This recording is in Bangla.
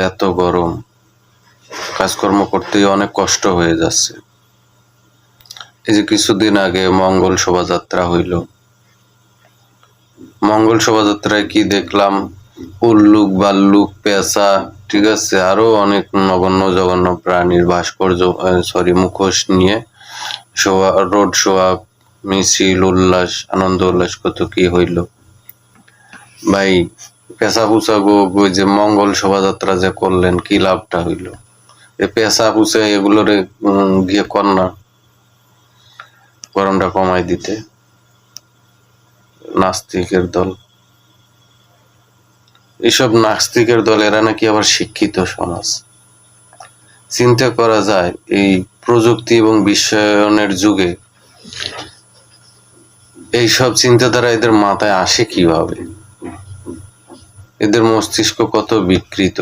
এত গরম, কাজকর্ম করতেই অনেক কষ্ট হয়ে যাচ্ছে। এই যে কিছুদিন আগে মঙ্গল শোভাযাত্রা হইল, মঙ্গল শোভাযাত্রায় কি দেখলাম, উল্লুক বাল্লুক পেঁচা, ঠিক আছে, আরো অনেক নগণ্য জঘন্য প্রাণীর ভাস্কর্য মুখোশ নিয়ে রোড শো আপ, মিছিল, উল্লাস, আনন্দ উল্লাস কত কি হইল ভাই। পেঁচা পুচা গো যে মঙ্গল শোভাযাত্রা যে করলেন, কি লাভটা হইল? এই পেঁচা পুচা এগুলোর গিয়ে কর না, গরমটা কমাই দিতে। নাস্তিকের দল, এসব নাস্তিকের দল, এরা নাকি আবার শিক্ষিত সমাজ। চিন্তা করা যায় এই প্রযুক্তি এবং বিশ্বায়নের যুগে এইসব চিন্তাধারা এদের মাথায় আসে কিভাবে? এদের মস্তিষ্ক কত বিকৃত।